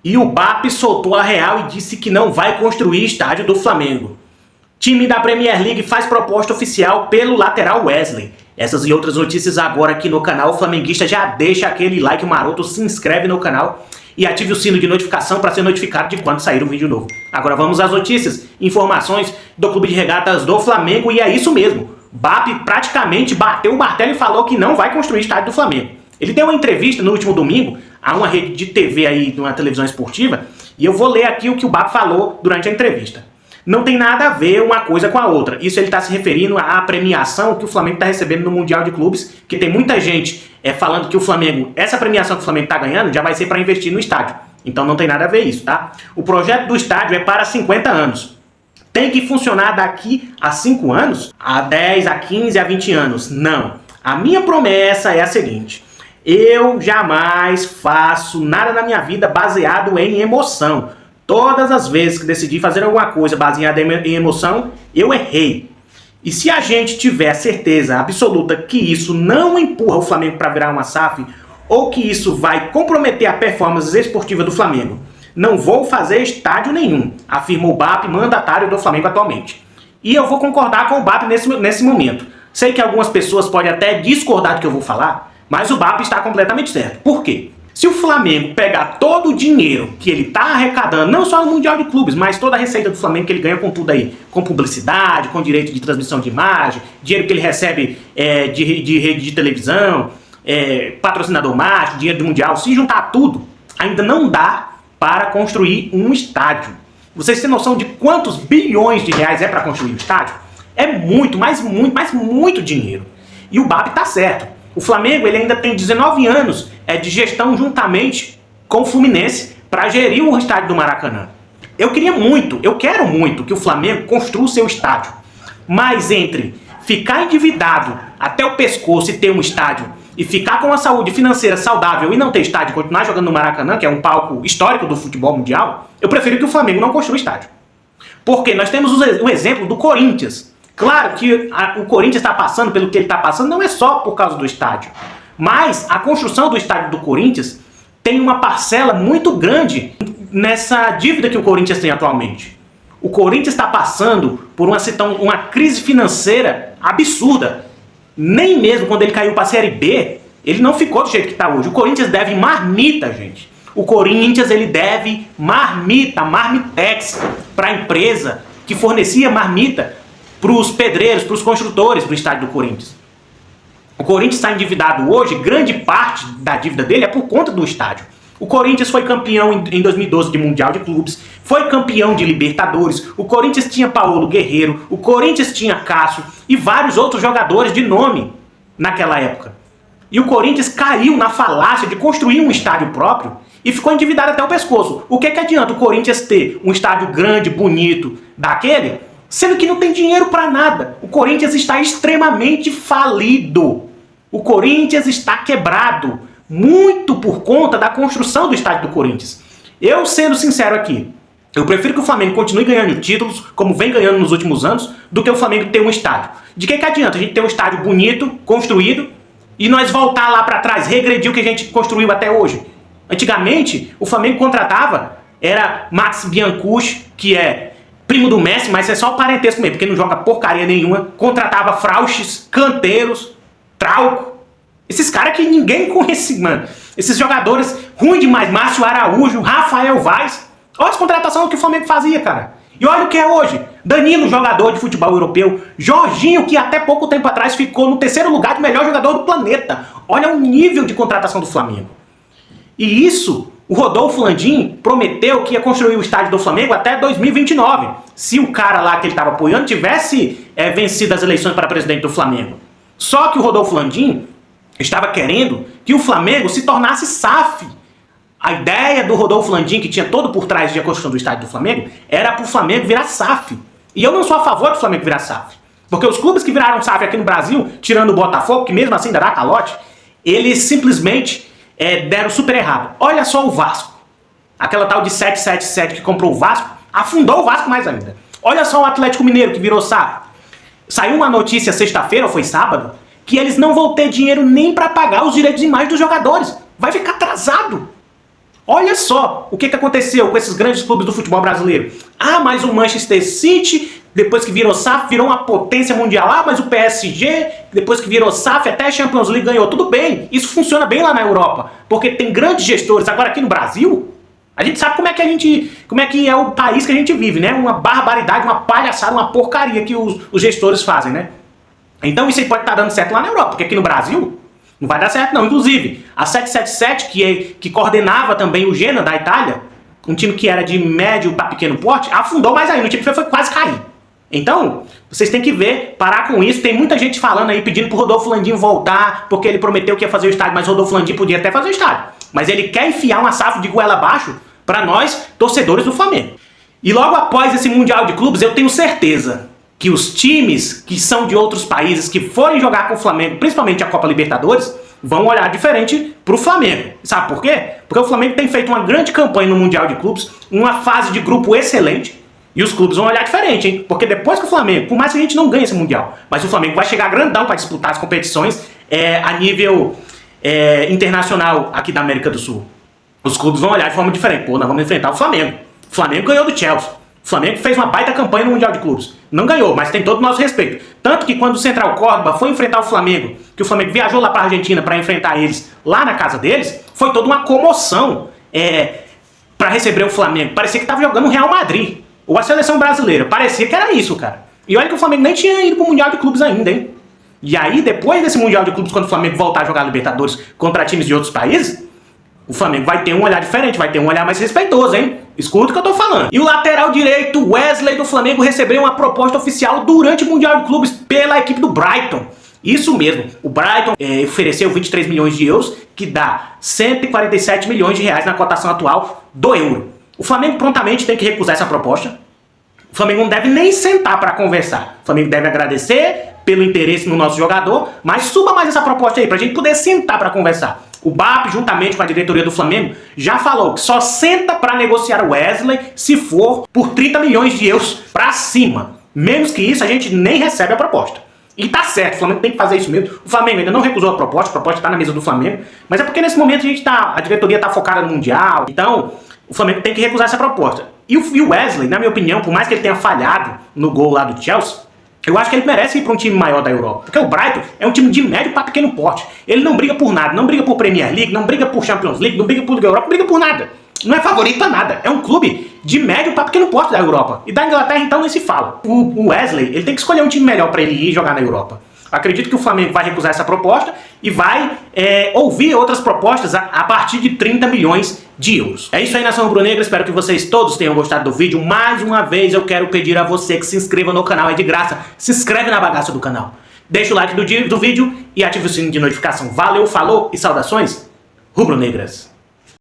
E o BAP soltou a real e disse que não vai construir estádio do Flamengo. Time da Premier League faz proposta oficial pelo lateral Wesley. Essas e outras notícias agora aqui no canal. O flamenguista já deixa aquele like maroto, se inscreve no canal e ative o sino de notificação para ser notificado de quando sair um vídeo novo. Agora vamos às notícias, informações do Clube de Regatas do Flamengo, e é isso mesmo. BAP praticamente bateu o martelo e falou que não vai construir estádio do Flamengo. Ele deu uma entrevista no último domingo a uma rede de TV aí, de uma televisão esportiva, e eu vou ler aqui o que o BAP falou durante a entrevista. Não tem nada a ver uma coisa com a outra. Isso ele está se referindo à premiação que o Flamengo está recebendo no Mundial de Clubes, que tem muita gente falando que o Flamengo, essa premiação que o Flamengo está ganhando já vai ser para investir no estádio. Então não tem nada a ver isso, tá? O projeto do estádio é para 50 anos. Tem que funcionar daqui a 5 anos? A 10, a 15, a 20 anos? Não. A minha promessa é a seguinte: eu jamais faço nada na minha vida baseado em emoção. Todas as vezes que decidi fazer alguma coisa baseada em emoção, eu errei. E se a gente tiver certeza absoluta que isso não empurra o Flamengo para virar uma SAF, ou que isso vai comprometer a performance esportiva do Flamengo, não vou fazer estádio nenhum, afirmou o BAP, mandatário do Flamengo atualmente. E eu vou concordar com o BAP nesse momento. Sei que algumas pessoas podem até discordar do que eu vou falar, mas o BAP está completamente certo. Por quê? Se o Flamengo pegar todo o dinheiro que ele está arrecadando, não só no Mundial de Clubes, mas toda a receita do Flamengo que ele ganha com tudo aí, com publicidade, com direito de transmissão de imagem, dinheiro que ele recebe de rede de televisão, patrocinador mágico, dinheiro do Mundial, se juntar tudo, ainda não dá para construir um estádio. Vocês têm noção de quantos bilhões de reais é para construir um estádio? É muito, mas muito dinheiro. E o BAP está certo. O Flamengo ele ainda tem 19 anos de gestão juntamente com o Fluminense para gerir o estádio do Maracanã. Eu quero muito que o Flamengo construa o seu estádio. Mas entre ficar endividado até o pescoço e ter um estádio, e ficar com a saúde financeira saudável e não ter estádio e continuar jogando no Maracanã, que é um palco histórico do futebol mundial, eu prefiro que o Flamengo não construa estádio. Porque nós temos o exemplo do Corinthians. Claro que o Corinthians está passando pelo que ele está passando, não é só por causa do estádio. Mas a construção do estádio do Corinthians tem uma parcela muito grande nessa dívida que o Corinthians tem atualmente. O Corinthians está passando por uma crise financeira absurda. Nem mesmo quando ele caiu para a Série B, ele não ficou do jeito que está hoje. O Corinthians deve marmita, gente. O Corinthians ele deve marmitex para a empresa que fornecia marmita para os pedreiros, para os construtores do estádio do Corinthians. O Corinthians está endividado hoje, grande parte da dívida dele é por conta do estádio. O Corinthians foi campeão em 2012 de Mundial de Clubes, foi campeão de Libertadores, o Corinthians tinha Paulo Guerreiro, o Corinthians tinha Cássio e vários outros jogadores de nome naquela época. E o Corinthians caiu na falácia de construir um estádio próprio e ficou endividado até o pescoço. O que adianta o Corinthians ter um estádio grande, bonito, daquele, sendo que não tem dinheiro para nada? O Corinthians está extremamente falido. O Corinthians está quebrado. Muito por conta da construção do estádio do Corinthians. Eu, sendo sincero aqui, eu prefiro que o Flamengo continue ganhando títulos, como vem ganhando nos últimos anos, do que o Flamengo ter um estádio. De que adianta a gente ter um estádio bonito, construído, e nós voltar lá para trás, regredir o que a gente construiu até hoje? Antigamente, o Flamengo contratava, era Max Biancucci, que é primo do Messi, mas é só parentesco mesmo, porque não joga porcaria nenhuma. Contratava Frauches, Canteiros, Trauco. Esses caras que ninguém conhece, mano. Esses jogadores ruins demais. Márcio Araújo, Rafael Vaz. Olha as contratações que o Flamengo fazia, cara. E olha o que é hoje. Danilo, jogador de futebol europeu. Jorginho, que até pouco tempo atrás ficou no 3º lugar de melhor jogador do planeta. Olha o nível de contratação do Flamengo. E isso, o Rodolfo Landim prometeu que ia construir o estádio do Flamengo até 2029. Se o cara lá que ele estava apoiando tivesse vencido as eleições para presidente do Flamengo. Só que o Rodolfo Landim estava querendo que o Flamengo se tornasse SAF. A ideia do Rodolfo Landim, que tinha todo por trás de a construção do estádio do Flamengo, era para o Flamengo virar SAF. E eu não sou a favor do Flamengo virar SAF. Porque os clubes que viraram SAF aqui no Brasil, tirando o Botafogo, que mesmo assim ainda dá calote, eles simplesmente deram super errado. Olha só o Vasco. Aquela tal de 777 que comprou o Vasco, afundou o Vasco mais ainda. Olha só o Atlético Mineiro que virou SAF. Saiu uma notícia sexta-feira, ou foi sábado, que eles não vão ter dinheiro nem para pagar os direitos de imagem dos jogadores. Vai ficar atrasado. Olha só o que aconteceu com esses grandes clubes do futebol brasileiro. Ah, mas o Manchester City, depois que virou SAF, virou uma potência mundial. Ah, mas o PSG, depois que virou SAF, até a Champions League ganhou. Tudo bem, isso funciona bem lá na Europa, porque tem grandes gestores. Agora aqui no Brasil, a gente sabe como é que é o país que a gente vive, né? Uma barbaridade, uma palhaçada, uma porcaria que os gestores fazem, né? Então isso aí pode estar dando certo lá na Europa, porque aqui no Brasil não vai dar certo não. Inclusive, a 777, que coordenava também o Genoa da Itália, um time que era de médio para pequeno porte, afundou mais ainda, o time foi quase cair. Então, vocês têm que ver, parar com isso. Tem muita gente falando aí, pedindo pro Rodolfo Landim voltar, porque ele prometeu que ia fazer o estádio, mas o Rodolfo Landim podia até fazer o estádio. Mas ele quer enfiar uma SAF de goela abaixo para nós, torcedores do Flamengo. E logo após esse Mundial de Clubes, eu tenho certeza que os times que são de outros países, que forem jogar com o Flamengo, principalmente a Copa Libertadores, vão olhar diferente pro Flamengo. Sabe por quê? Porque o Flamengo tem feito uma grande campanha no Mundial de Clubes, uma fase de grupo excelente, e os clubes vão olhar diferente, hein? Porque depois que o Flamengo, por mais que a gente não ganhe esse Mundial, mas o Flamengo vai chegar grandão para disputar as competições a nível internacional aqui da América do Sul. Os clubes vão olhar de forma diferente. Pô, nós vamos enfrentar o Flamengo. O Flamengo ganhou do Chelsea. O Flamengo fez uma baita campanha no Mundial de Clubes. Não ganhou, mas tem todo o nosso respeito. Tanto que quando o Central Córdoba foi enfrentar o Flamengo, que o Flamengo viajou lá para a Argentina para enfrentar eles lá na casa deles, foi toda uma comoção para receber o Flamengo. Parecia que estava jogando o Real Madrid ou a seleção brasileira. Parecia que era isso, cara. E olha que o Flamengo nem tinha ido para o Mundial de Clubes ainda, hein? E aí, depois desse Mundial de Clubes, quando o Flamengo voltar a jogar Libertadores contra times de outros países, o Flamengo vai ter um olhar diferente, vai ter um olhar mais respeitoso, hein? Escuta o que eu tô falando. E o lateral direito, Wesley do Flamengo, recebeu uma proposta oficial durante o Mundial de Clubes pela equipe do Brighton. Isso mesmo, o Brighton ofereceu 23 milhões de euros, que dá 147 milhões de reais na cotação atual do euro. O Flamengo prontamente tem que recusar essa proposta. O Flamengo não deve nem sentar para conversar. O Flamengo deve agradecer pelo interesse no nosso jogador, mas suba mais essa proposta aí, pra gente poder sentar para conversar. O BAP, juntamente com a diretoria do Flamengo, já falou que só senta para negociar o Wesley se for por 30 milhões de euros para cima. Menos que isso, a gente nem recebe a proposta. E tá certo, o Flamengo tem que fazer isso mesmo. O Flamengo ainda não recusou a proposta tá na mesa do Flamengo, mas é porque nesse momento a diretoria tá focada no Mundial, então o Flamengo tem que recusar essa proposta. E o Wesley, na minha opinião, por mais que ele tenha falhado no gol lá do Chelsea, eu acho que ele merece ir para um time maior da Europa. Porque o Brighton é um time de médio para pequeno porte. Ele não briga por nada, não briga por Premier League, não briga por Champions League, não briga por Liga Europa, não briga por nada. Não é favorito a nada. É um clube de médio para pequeno porte da Europa. E da Inglaterra, então, nem se fala. O Wesley, ele tem que escolher um time melhor para ele ir jogar na Europa. Acredito que o Flamengo vai recusar essa proposta e vai ouvir outras propostas a partir de 30 milhões de euros. É isso aí, nação rubro-negra. Espero que vocês todos tenham gostado do vídeo. Mais uma vez eu quero pedir a você que se inscreva no canal, é de graça. Se inscreve na bagaça do canal. Deixa o like do vídeo e ative o sininho de notificação. Valeu, falou e saudações rubro-negras.